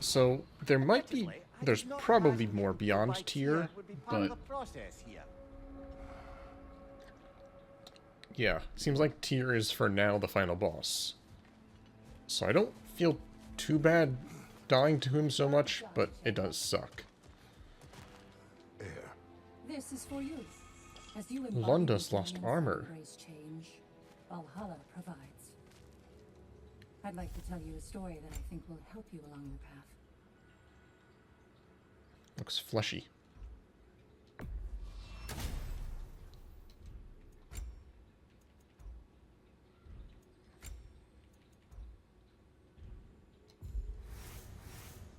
So there might be, there's probably more beyond tier, but yeah, seems like tier is for now the final boss. So I don't feel too bad dying to him so much, but it does suck. This is for you. As you Lunda's lost armor. Change, Valhalla provides. I'd like to tell you a story that I think will help you along your path. Looks fleshy.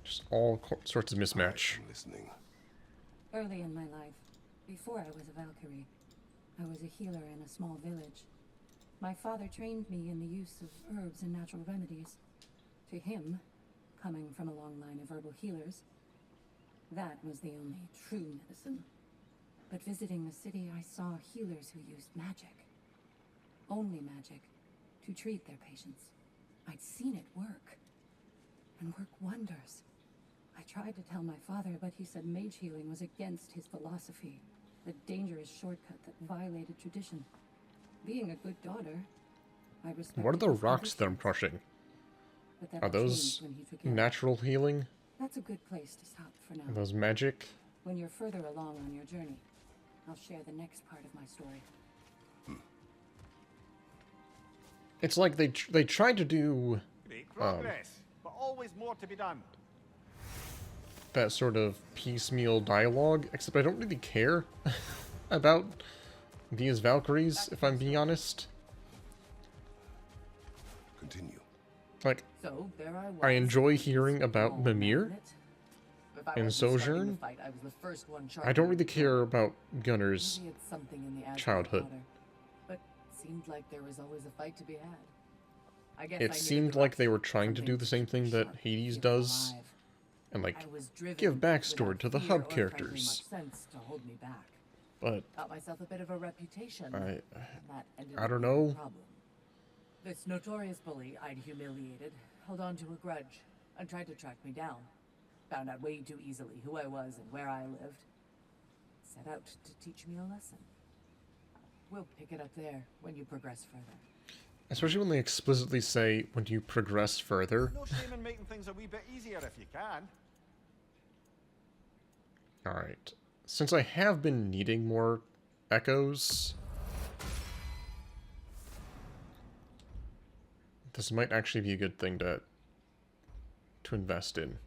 Just all sorts of mismatch. Listening. Early in my life, before I was a Valkyrie, I was a healer in a small village. My father trained me in the use of herbs and natural remedies. To him, coming from a long line of herbal healers, that was the only true medicine. But visiting the city, I saw healers who used magic. Only magic, to treat their patients. I'd seen it work. And work wonders. I tried to tell my father, but he said mage healing was against his philosophy. A dangerous shortcut that violated tradition. Being a good daughter, I respected. What are the rocks that I'm crushing? Are those natural healing? That's a good place to stop for now. Are those magic? When you're further along on your journey, I'll share the next part of my story. It's like they tried to do Great progress, but always more to be done. that sort of piecemeal dialogue, except I don't really care about these Valkyries, if I'm being honest. Continue. Like, So there I was. I enjoy hearing about Small Mimir magnet. If I and wasn't starting Sojourn. the fight, I was the first one I don't really charging. care about Gunnar's Maybe it's something in the Asgard childhood. water, but seemed like there was always a fight to be had. I guess I It needed seemed the like rush, they were trying to do something the same thing that sharp, Hades keep them does, alive. and like I was driven give backstory without to the fear hub or frankly characters. much sense to hold me back. But Got myself a bit of a reputation. I and that ended I up don't being a know. problem. This notorious bully I'd humiliated held on to a grudge and tried to track me down. Found out way too easily who I was and where I lived. Set out to teach me a lesson. We'll pick it up there when you progress further. especially when they explicitly say when you progress further. No shame in making things a wee bit easier if you can. Alright. Since I have been needing more echoes, this might actually be a good thing to invest in.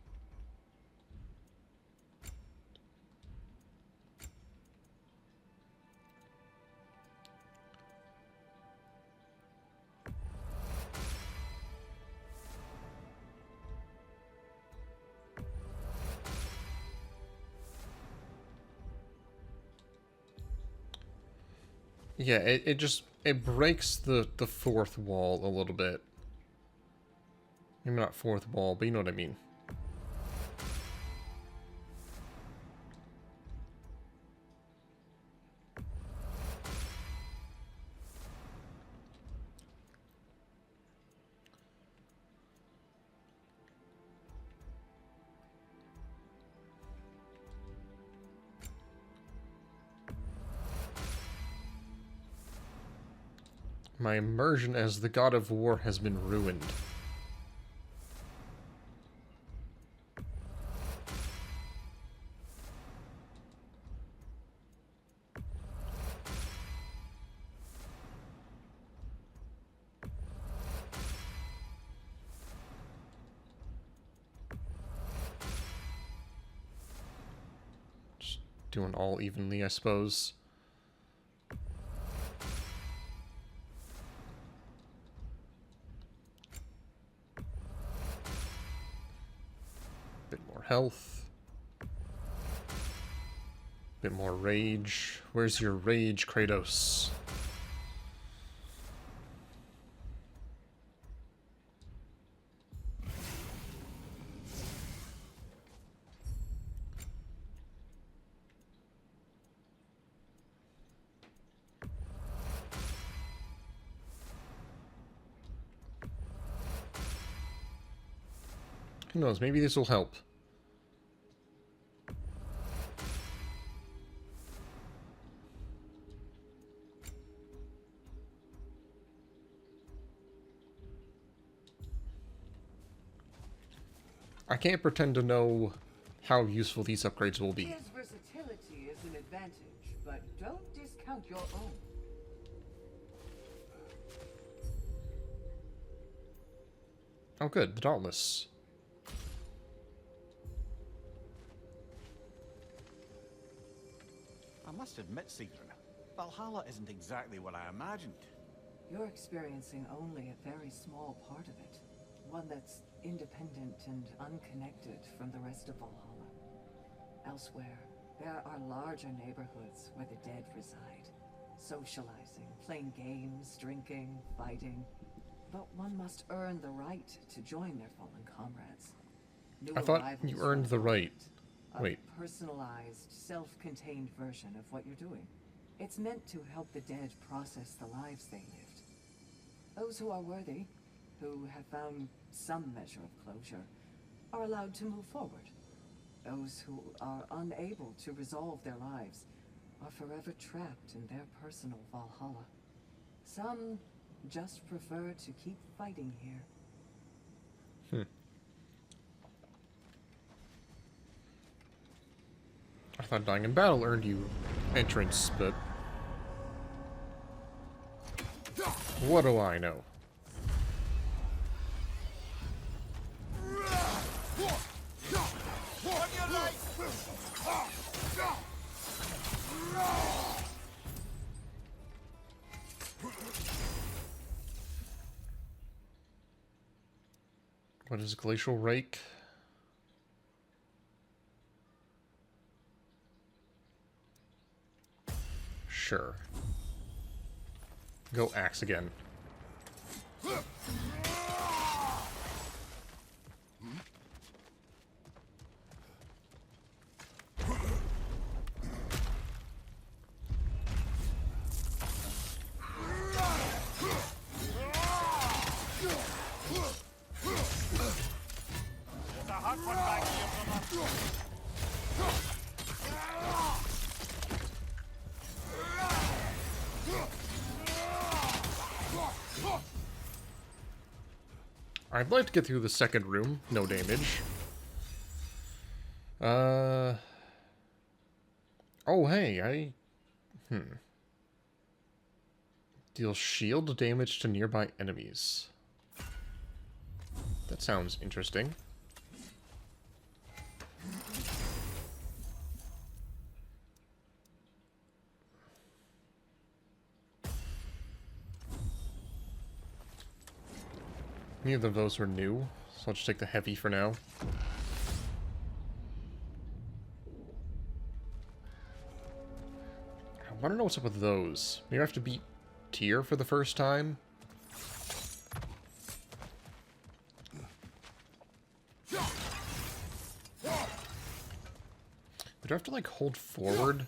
Yeah, it breaks the fourth wall a little bit. Maybe not fourth wall, but you know what I mean. My immersion as the god of war has been ruined. Just doing all evenly, I suppose. Bit more health. Bit more rage. Where's your rage, Kratos? Who knows, maybe this will help. I can't pretend to know how useful these upgrades will be. His versatility is an advantage, but don't discount your own. Oh good, the Dauntless. I must admit, Sigrun, Valhalla isn't exactly what I imagined. You're experiencing only a very small part of it. One that's independent and unconnected from the rest of Valhalla. Elsewhere, there are larger neighborhoods where the dead reside. Socializing, playing games, drinking, fighting. But one must earn the right to join their fallen comrades. New I thought arrivals you earned the right. a Wait. personalized, self-contained version of what you're doing. It's meant to help the dead process the lives they lived. Those who are worthy, who have found some measure of closure, are allowed to move forward. Those who are unable to resolve their lives are forever trapped in their personal Valhalla. Some just prefer to keep fighting here. I thought dying in battle earned you entrance, but... what do I know? What is Glacial Rake? Sure. Go axe again. There's a hot one back here, brother. I'd like to get through the second room, no damage. Oh, hey, Deal shield damage to nearby enemies. That sounds interesting. Neither of those were new, so I'll just take the heavy for now. I want to know what's up with those. Maybe I have to beat Tyr for the first time? But do I have to, like, hold forward?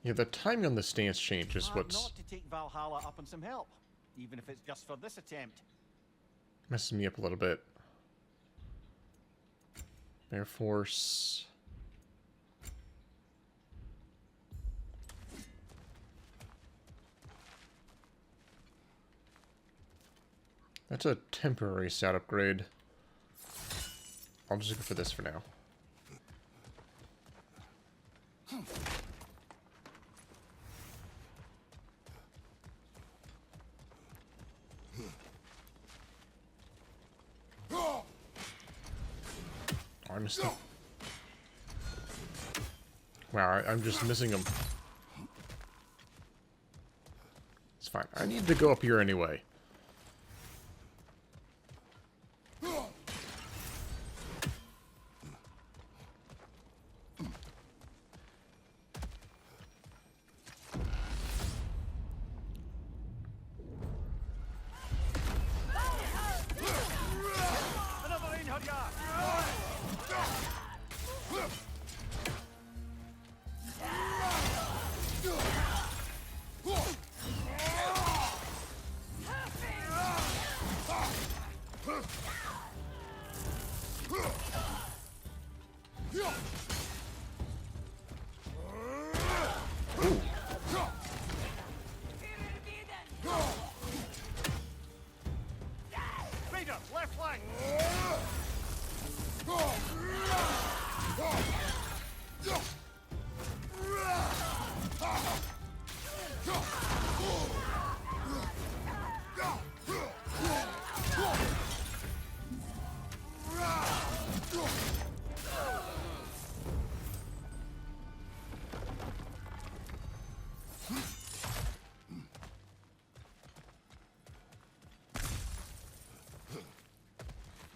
Yeah, the timing on the stance change is Hard what's not to take Valhalla up on some help, even if it's just for this attempt. messing me up a little bit. Air Force. That's a temporary stat upgrade. I'll just go for this for now. I missed him. Wow, I'm just missing him. It's fine. I need to go up here anyway. Another Einherjar!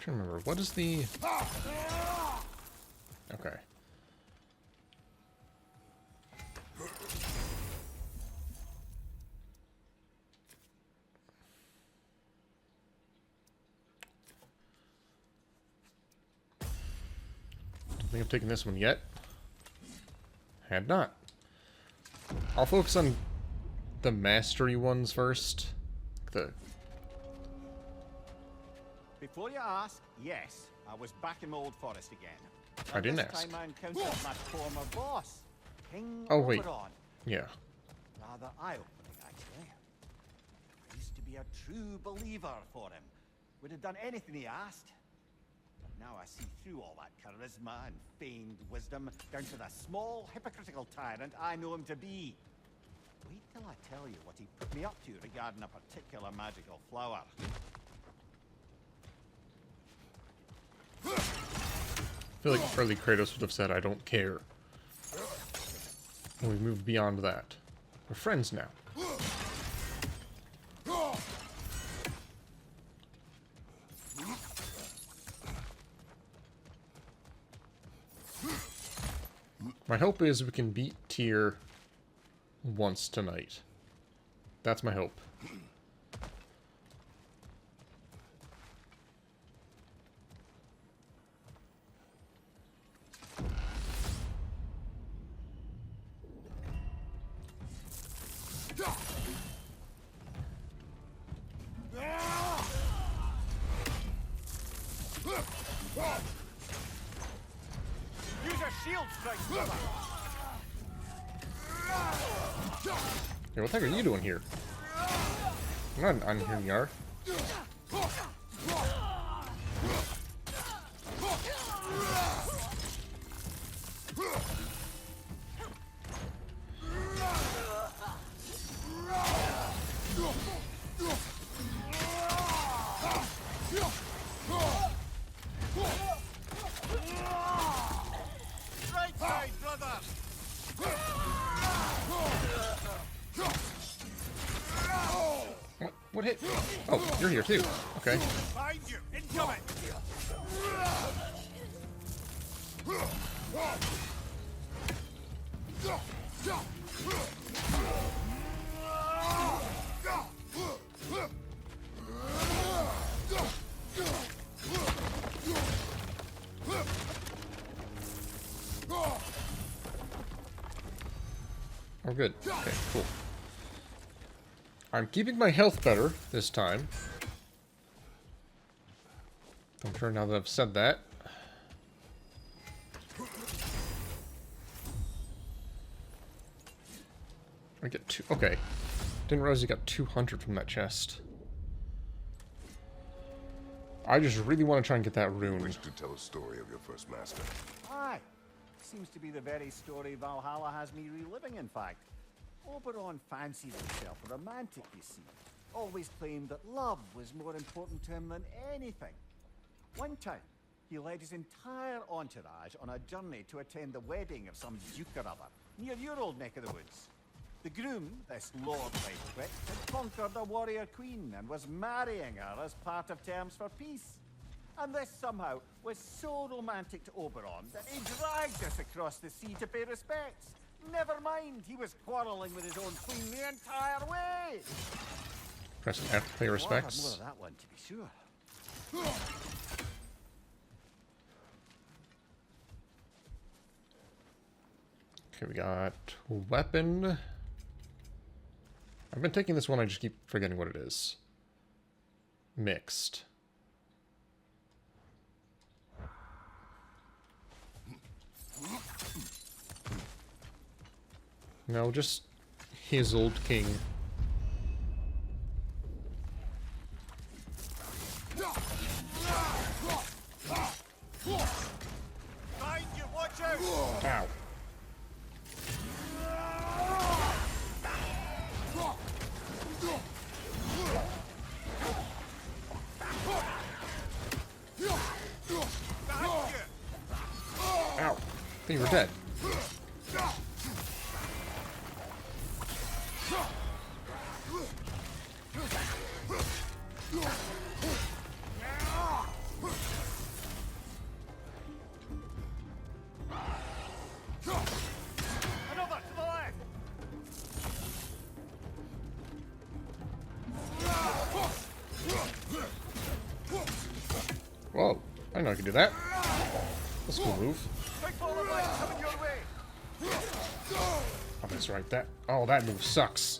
to remember, what is the... Okay. Don't think I've taken this one yet. Had not. I'll focus on the mastery ones first. Before you ask, yes, I was back in my old forest again. I didn't this ask. time I encountered my former boss, King Oh, wait. Oberon. Yeah. Rather eye-opening, actually. I used to be a true believer for him. Would have done anything he asked. But now I see through all that charisma and feigned wisdom down to the small, hypocritical tyrant I know him to be. Wait till I tell you what he put me up to regarding a particular magical flower. I feel like early Kratos would have said, I don't care. And we've moved beyond that. We're friends now. My hope is we can beat Tyr once tonight. That's my hope. Use a shield strike, brother! Hey, what the heck are you doing here? I'm not on here, you are. Right side, brother! What hit? Oh, you're here too. Okay. Find you! Incoming! Oh, good. Okay, cool. I'm keeping my health better this time. I'm sure now that I've said that. I get two. Okay. Didn't realize you got 200 from that chest. I just really want to try and get that rune. Wish to tell a story of your first master. Aye. Seems to be the very story Valhalla has me reliving, in fact. Oberon fancied himself a romantic, you see. Always claimed that love was more important to him than anything. One time, he led his entire entourage on a journey to attend the wedding of some duke or other, near your old neck of the woods. The groom, this lord-like prick, had conquered a warrior queen and was marrying her as part of terms for peace. And this somehow was so romantic to Oberon that he dragged us across the sea to pay respects. Never mind, he was quarreling with his own queen the entire way. Press F to pay respects. More of that one, to be sure. Okay, we got weapon. I've been taking this one, I just keep forgetting what it is. Mixed. No, just his old king. Mind you, watch out! Ow. Behind you! Ow. I think we're dead. know I can do that. That's a cool move. Big ball of light coming your way. Oh, that's right. That move sucks.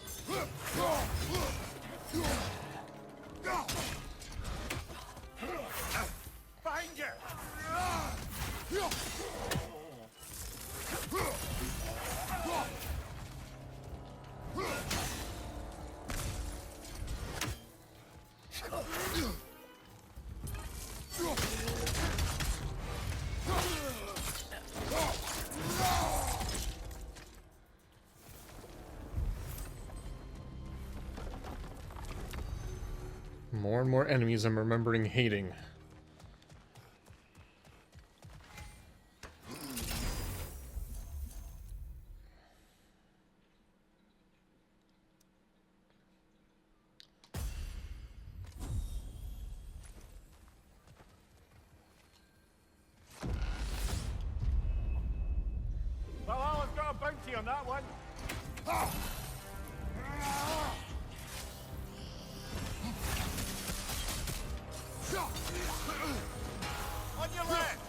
Find you. More and more enemies I'm remembering hating. Valhalla's got a bounty on that one. On your left.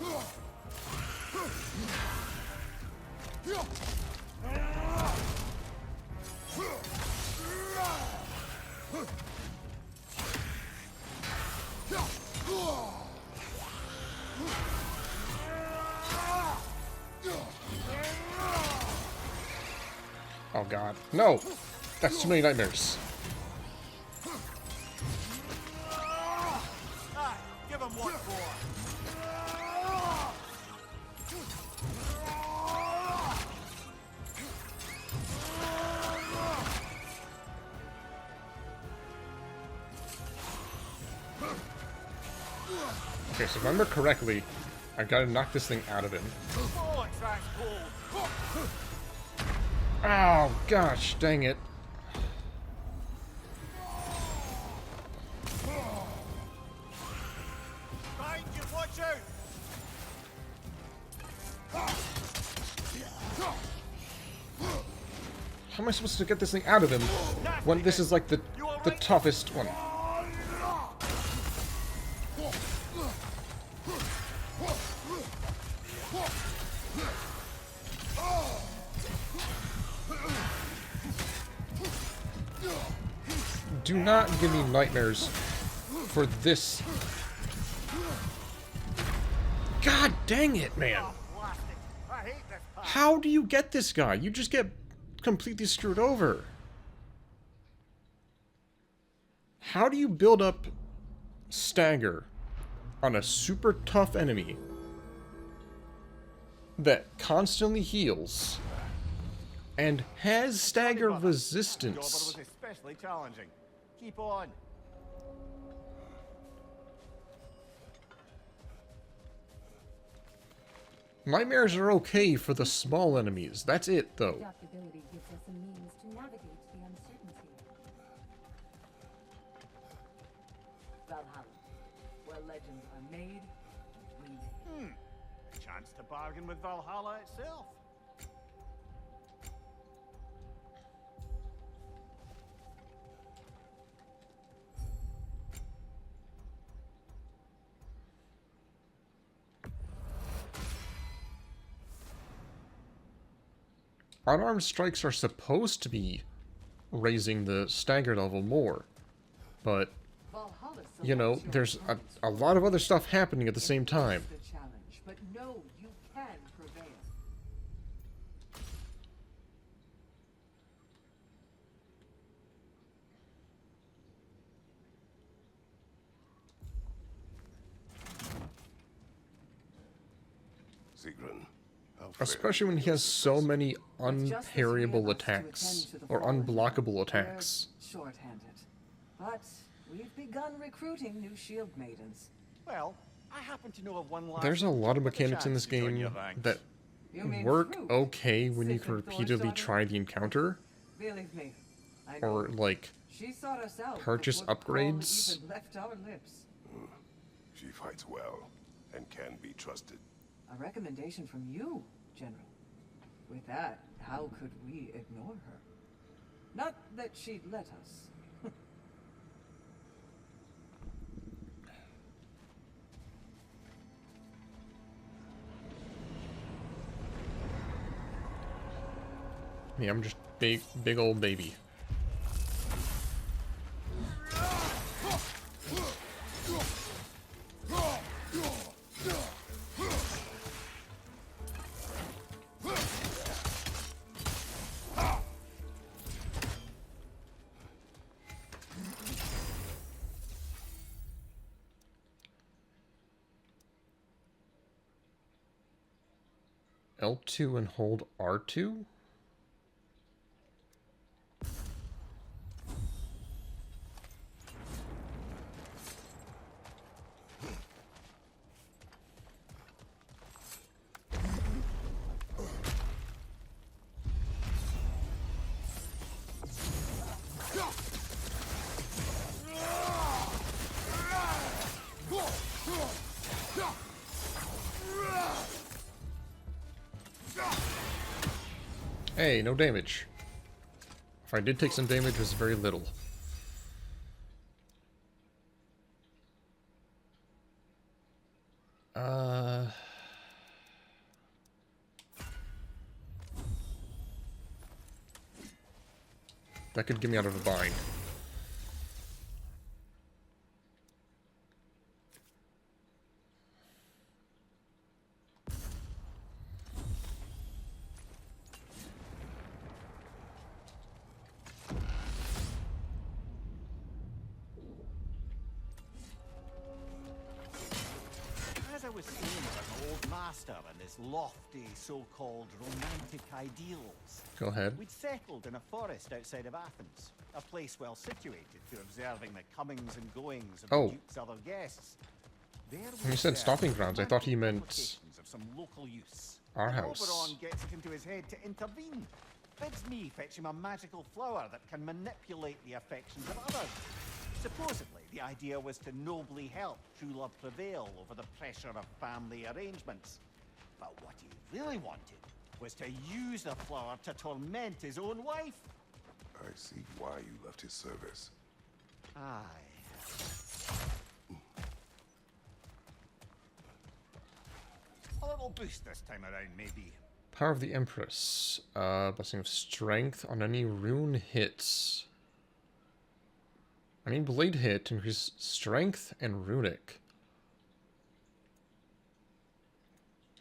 Oh god. No! That's too many nightmares. Ah, give him what for. Okay, so if I remember correctly, I gotta knock this thing out of him. Bollocks, that's cold. Oh gosh, dang it. Behind you, watch out. How am I supposed to get this thing out of him when this is like the toughest one? Do not give me nightmares for this. God dang it, man. Blasted. I hate this part. How do you get this guy? You just get completely screwed over. How do you build up stagger on a super tough enemy that constantly heals and has stagger Job, but resistance? it was especially challenging. Keep on. Nightmares are okay for the small enemies. That's it, though. Adaptability gives us a means to navigate the uncertainty. Valhalla, where legends are made and remade. A chance to bargain with Valhalla itself. Unarmed strikes are supposed to be raising the stagger level more, but, Valhalla you know, selects your there's opponents. a lot of other stuff happening at the same time. The challenge, but know you can prevail. Sigrun, how fair Especially when he has so many unparryable attacks, or unblockable attacks. We're short-handed, but we've begun recruiting new shield maidens. Well, I happen to know of one last. There's a lot of with a mechanics in chance this to join game your ranks. that You mean work fruit? okay when you can Sif and repeatedly Thor's try the encounter, Believe me, I know. or, like, She sought us out purchase before the call upgrades. even left our lips. she fights well and can be trusted. A recommendation from you, General. With that, how could we ignore her? Not that she'd let us. Yeah, I'm just big old baby. L2 and hold R2? Hey, no damage. If I did take some damage, it was very little. That could get me out of a bind. As I was saying about my old master and his lofty so-called romantic ideals, Go ahead. we'd settled in a forest outside of Athens, a place well situated to observing the comings and goings of Oh. the Duke's other guests. There When he said stomping grounds, I thought he meant implications of some local use. our And house. Oberon gets it into his head to intervene. Bids me fetch him a magical flower that can manipulate the affections of others. Supposedly, the idea was to nobly help true love prevail over the pressure of family arrangements. But what he really wanted was to use the flower to torment his own wife. I see why you left his service. Aye. A little boost this time around, maybe. Power of the Empress. Blessing of Strength on any rune hits. I mean, Blade hit increases Strength and Runic.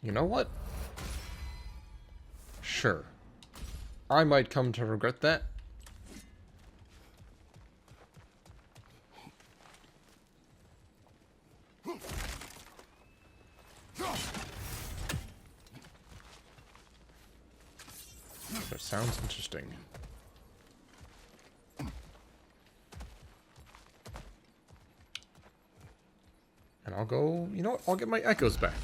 You know what? Sure. I might come to regret that. That sounds interesting. And I'll go, you know what, I'll get my echoes back.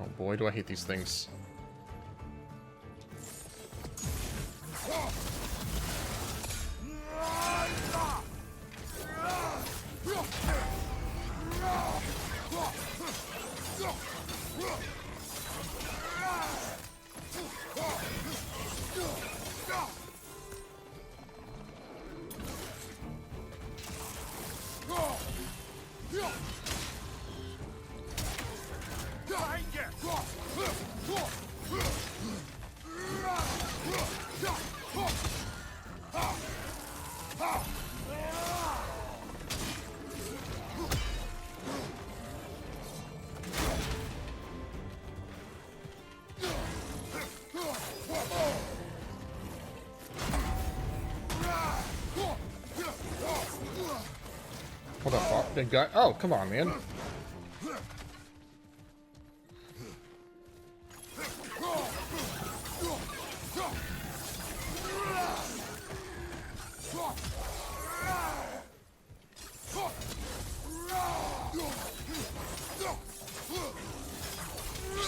Oh boy, do I hate these things. Hold up, big guy. Oh, come on, man.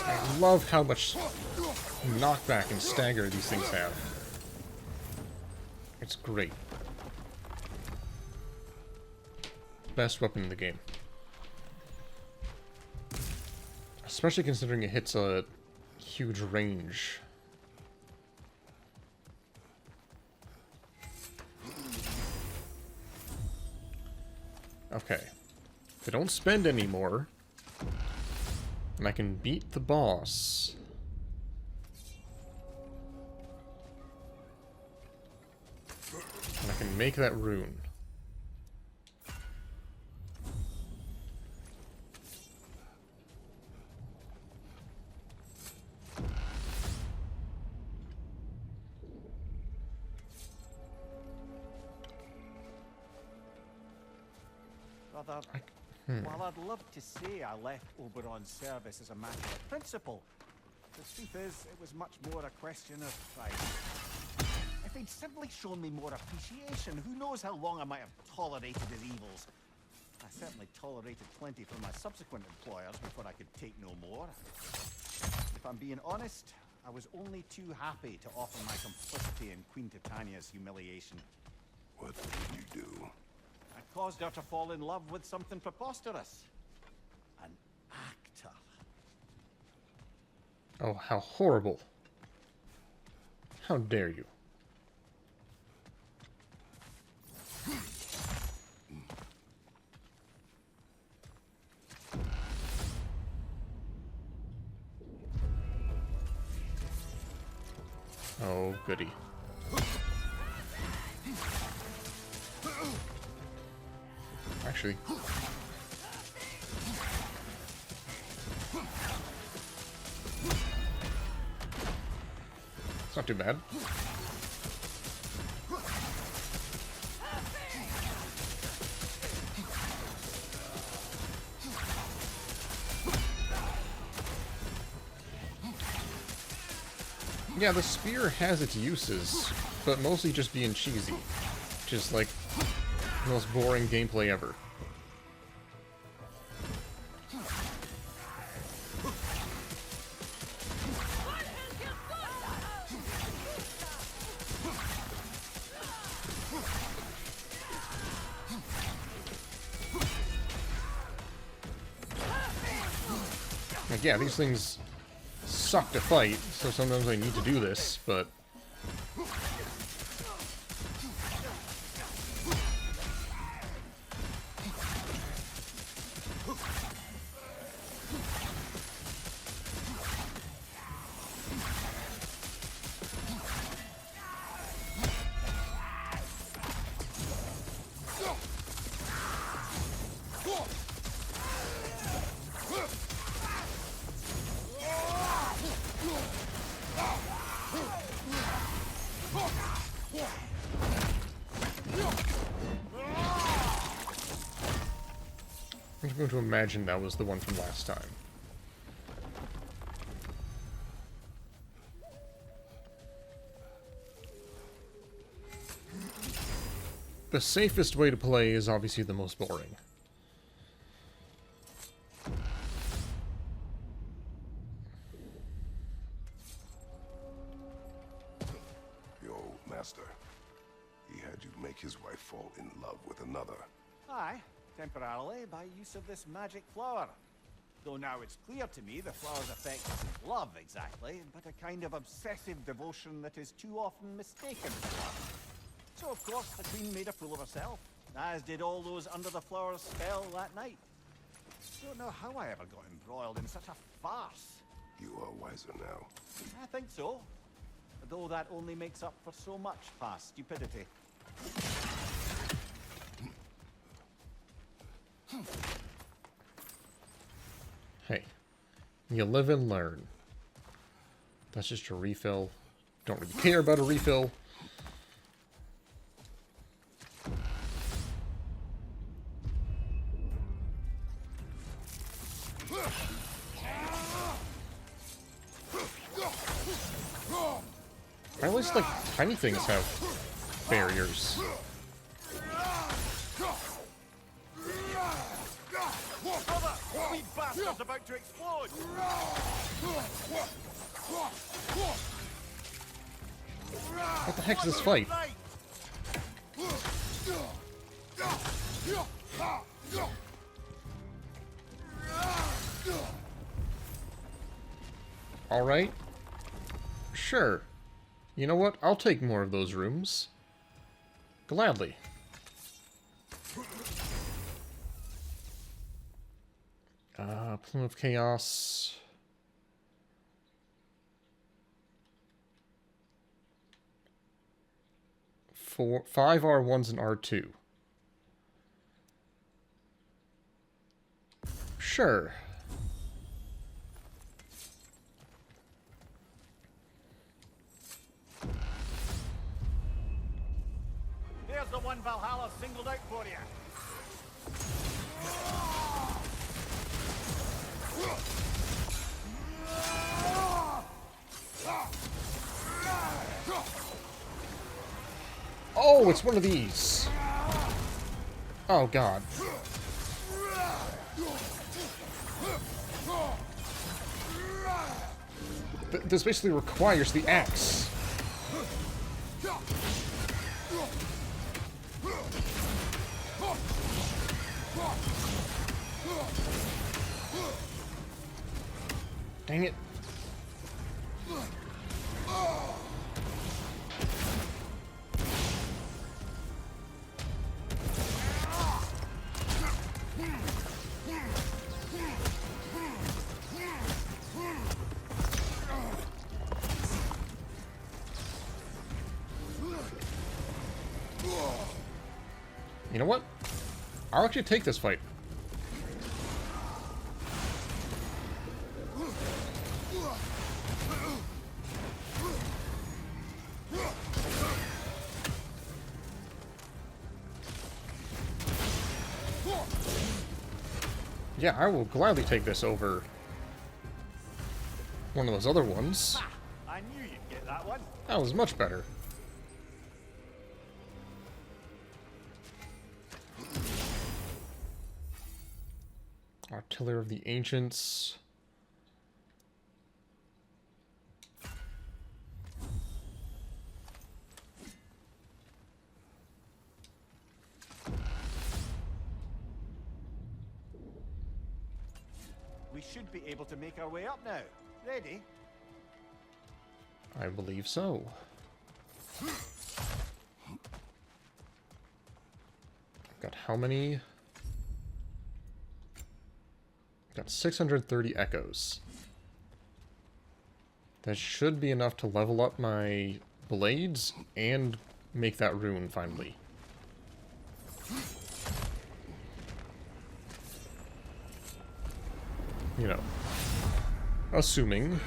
I love how much knockback and stagger these things have. It's great. Best weapon in the game. Especially considering it hits a huge range. Okay. If I don't spend any more, and I can beat the boss. And I can make that rune. Brother, while I'd love to say I left Oberon's service as a matter of principle, the truth is it was much more a question of pride. If he'd simply shown me more appreciation, who knows how long I might have tolerated his evils. I certainly tolerated plenty from my subsequent employers before I could take no more. If I'm being honest, I was only too happy to offer my complicity in Queen Titania's humiliation. What did you do? I caused her to fall in love with something preposterous. An actor. Oh, how horrible. How dare you? Oh, goody. Actually... it's not too bad. Yeah, the spear has its uses, but mostly just being cheesy. Which is like the most boring gameplay ever. Like, yeah, these things suck to fight, so sometimes I need to do this, but... I'm just going to imagine that was the one from last time. The safest way to play is obviously the most boring. Your old master. He had you make his wife fall in love with another. Aye, temporarily by use of this magic flower. Though now it's clear to me the flower's effect isn't love exactly, but a kind of obsessive devotion that is too often mistaken for love. So of course the queen made a fool of herself, as did all those under the flower's spell that night. Don't know how I ever got embroiled in such a farce. You are wiser now. I think so. Though that only makes up for so much past stupidity. Hey, you live and learn. That's just a refill. Don't really care about a refill. At least, like, tiny things have barriers. Brother, wee bastard's about to explode! What the heck is this fight? Alright. Sure. You know what? I'll take more of those rooms. Gladly. Plume of Chaos. Five R1s and R2. Sure. There's the one Valhalla singled out for you. Oh, it's one of these. Oh, God. This basically requires the axe. Dang it. You know what? I'll actually take this fight. Yeah, I will gladly take this over one of those other ones. I knew you'd get that one. That was much better. Artillery of the Ancients. We should be able to make our way up now. Ready? I believe so. Got how many? Got 630 echoes. That should be enough to level up my blades and make that rune finally. You know, assuming.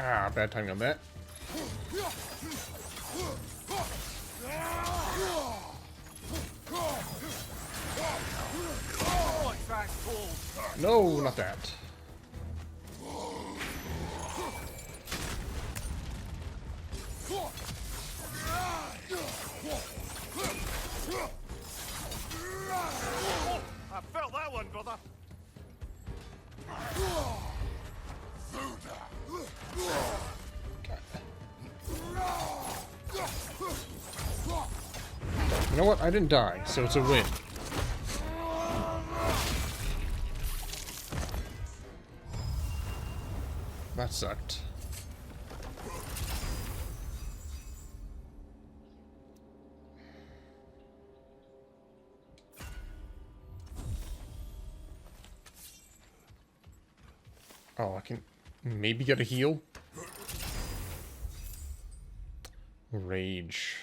Ah, bad timing on that. No, not that. I felt that one, brother. You know what? I didn't die, so it's a win. That sucked. Oh, I can maybe get a heal. Rage.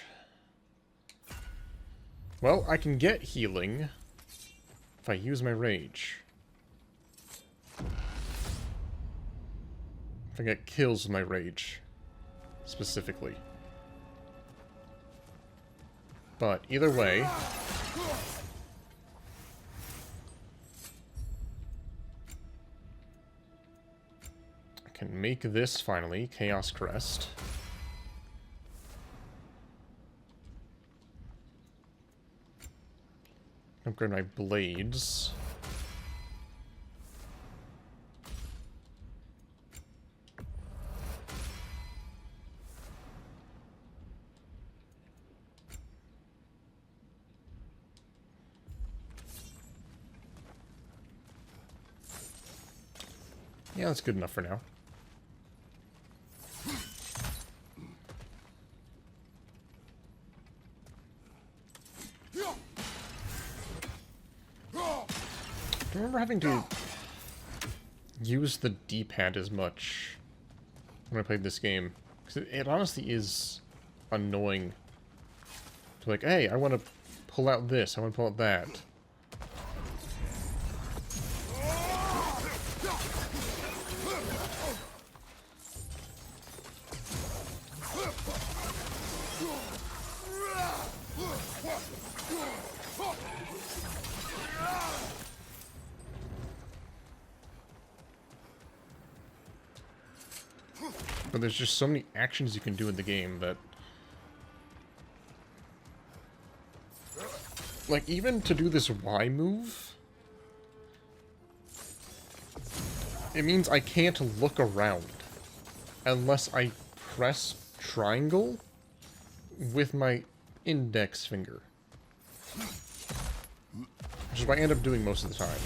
Well, I can get healing if I use my rage. If I get kills with my rage, specifically. But either way, I can make this finally, Chaos Crest. Upgrade my blades. Yeah, that's good enough for now. I remember having to use the D-pad as much when I played this game. Because it honestly is annoying. To like, hey, I want to pull out this, I want to pull out that. But there's just so many actions you can do in the game that... Like, even to do this Y move... It means I can't look around. Unless I press triangle with my index finger. Which is what I end up doing most of the time.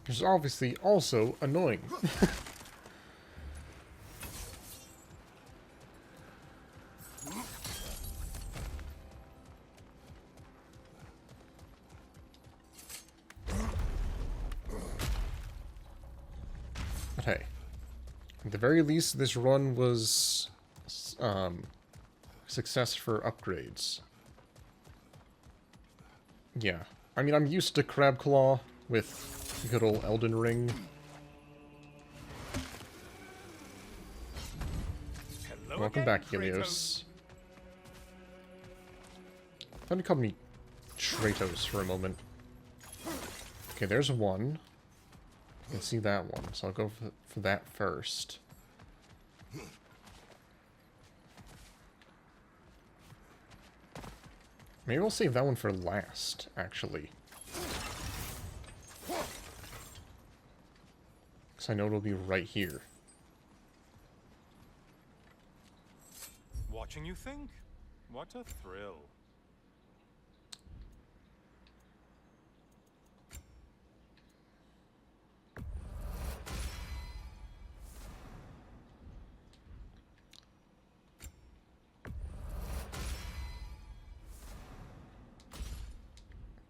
Which is obviously also annoying. But hey, at the very least, this run was success for upgrades. Yeah, I mean, I'm used to Crab Claw with good old Elden Ring. Hello Welcome again, back, Helios. Thought you called me Kratos for a moment. Okay, there's one. I can see that one, so I'll go for that first. Maybe I'll save that one for last, actually. Because I know it'll be right here. Watching you think? What a thrill.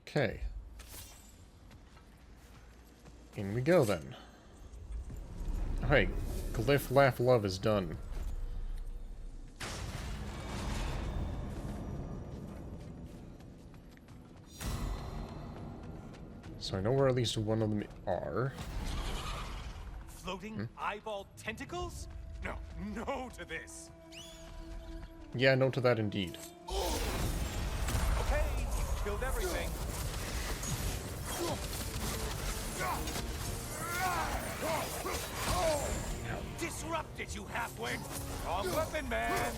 Okay. In we go then. Hey, Glyph Laugh Love is done. So I know where at least one of them are. Floating eyeball tentacles? No, no to this. Yeah, no to that indeed. Okay, you've killed everything. Disrupted, you halfwit! Wrong weapon, man!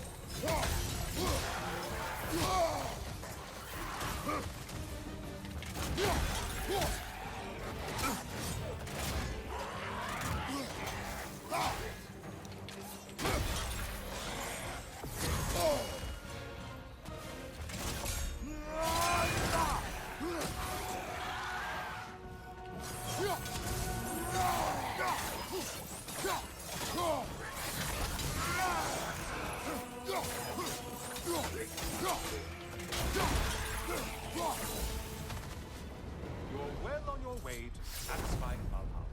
way to satisfy Valhalla.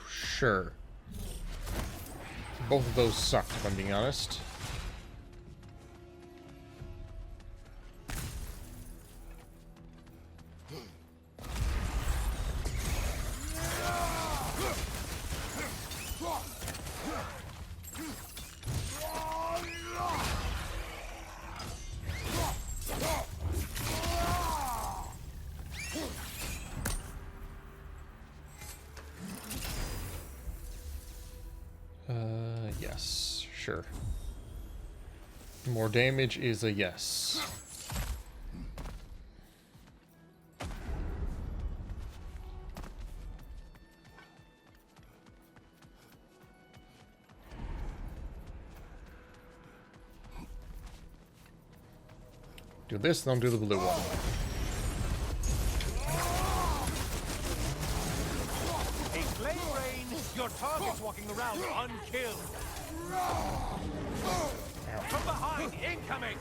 Sure. Both of those sucked, if I'm being honest. Yes, sure. More damage is a yes. Do this, then do the blue one. A flame rain! Your target's walking around unkilled! From behind, incoming!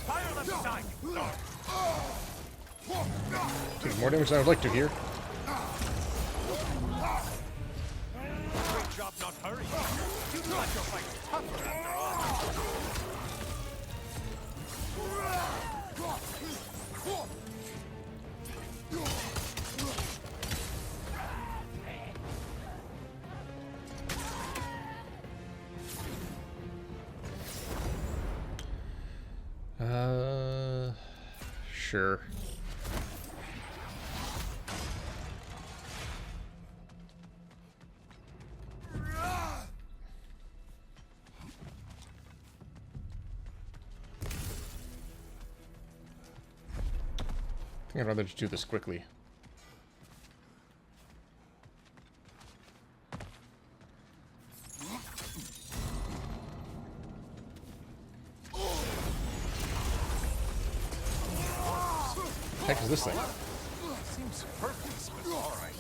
Fire left side! Taking more damage than I would like to here. Great job not hurrying. You thought your fight was tougher after all. Sure. I think I'd rather just do this quickly. Heck is this thing? Seems superfluous, but alright.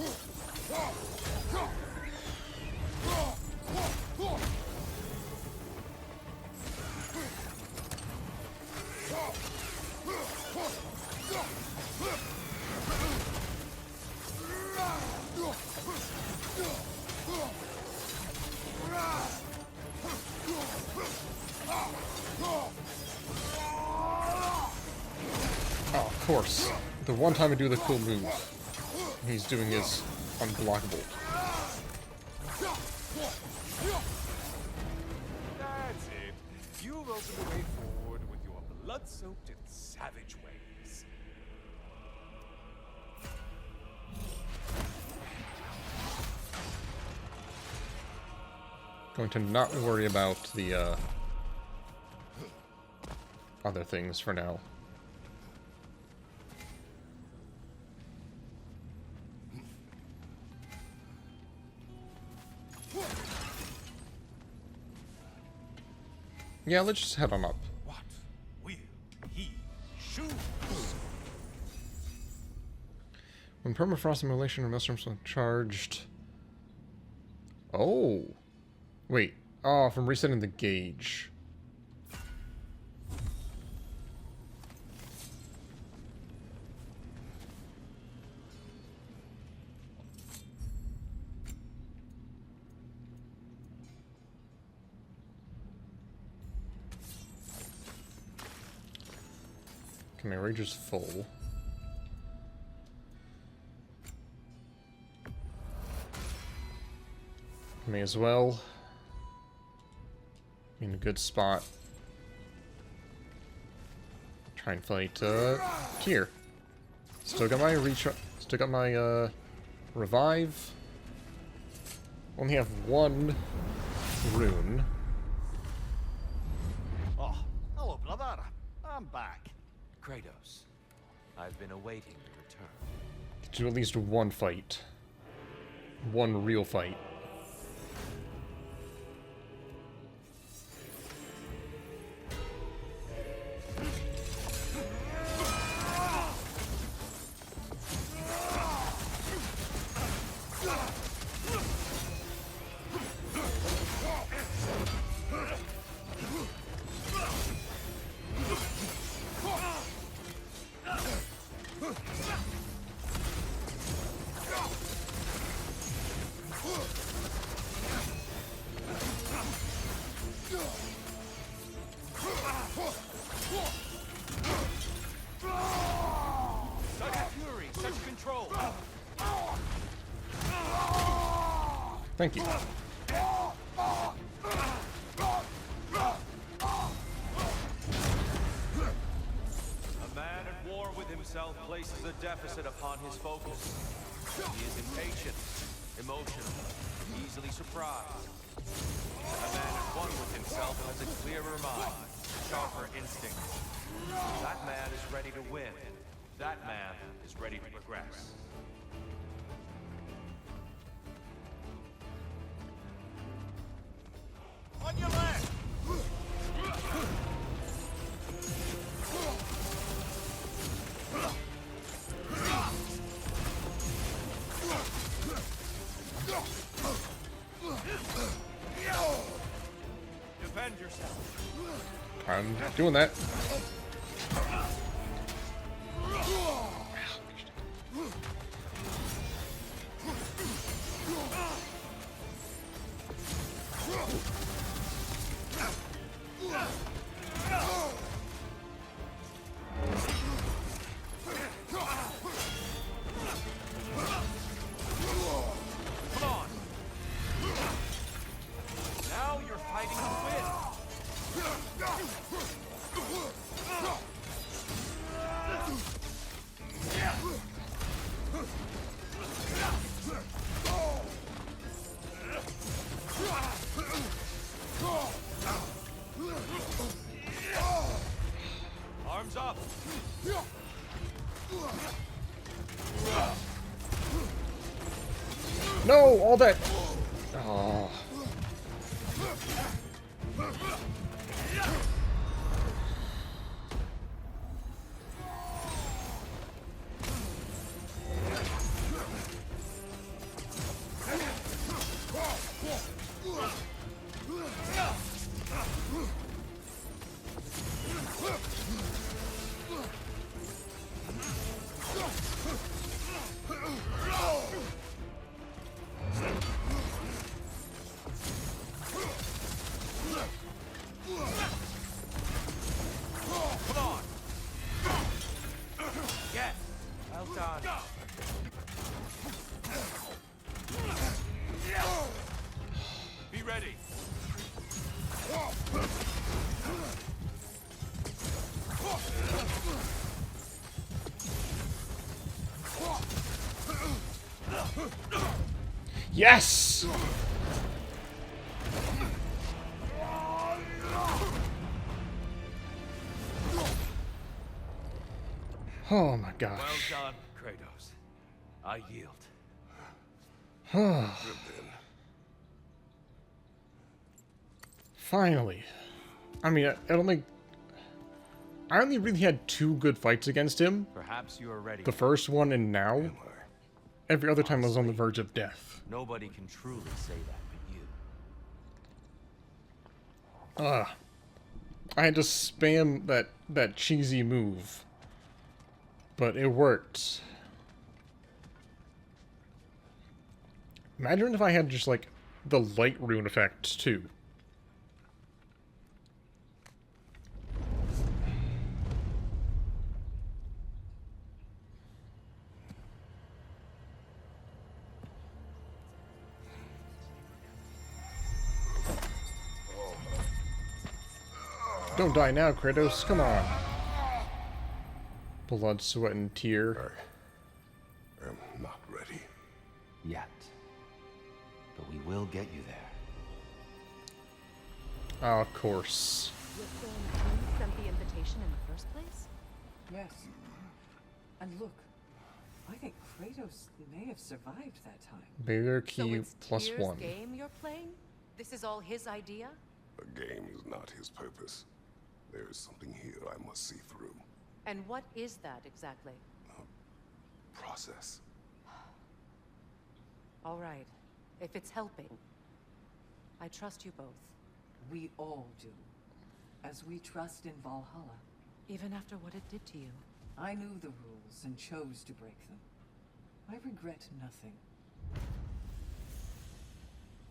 Oh, of course. The one time I do the cool move, he's doing his unblockable. That's it. You've opened the way forward with your blood-soaked and savage ways. Going to not worry about the other things for now. Yeah, let's just head on up. What will he choose? When permafrost simulation or mushrooms are charged. Oh. Wait. Oh, from resetting the gauge. Okay, my rage is full. May as well. In a good spot. Try and fight, here. Still got my still got my, revive. Only have one rune. Oh, hello, brother. I'm back. Kratos, I've been awaiting your return. Do at least one fight. One real fight. Thank you. A man at war with himself places a deficit upon his focus. He is impatient, emotional, easily surprised. A man at one with himself has a clearer mind, sharper instincts. That man is ready to win. That man is ready to progress. On your left! Defend yourself. I'm doing that. Come on! Now you're fighting to win! Arms up! No, all that. Oh. Come on! Yes! Well done. Be ready. Yes! Oh my gosh. Well done, Kratos. I yield. Finally. I mean, I don't think... I only really had 2 good fights against him. Perhaps you are ready. The first one and now. Every other time I was on the verge of death. Nobody can truly say that but you. I had to spam that cheesy move. But it worked. Imagine if I had just, like, the light rune effect, too. Don't die now, Kratos. Come on. Blood, sweat, and tear. I am not ready. Yet. But we will get you there. Oh, of course. You're saying you sent the invitation in the first place? Yes. And look, I think Kratos may have survived that time. Barrier So key it's plus Tyr's 1. game you're playing? This is all his idea? The game is not his purpose. There is something here I must see through. And what is that exactly? Process. All right. If it's helping, I trust you both. We all do. As we trust in Valhalla. Even after what it did to you. I knew the rules and chose to break them. I regret nothing.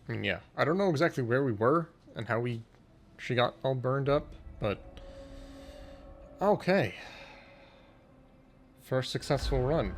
I mean, yeah. I don't know exactly where we were and how she got all burned up, but... Okay. First successful run.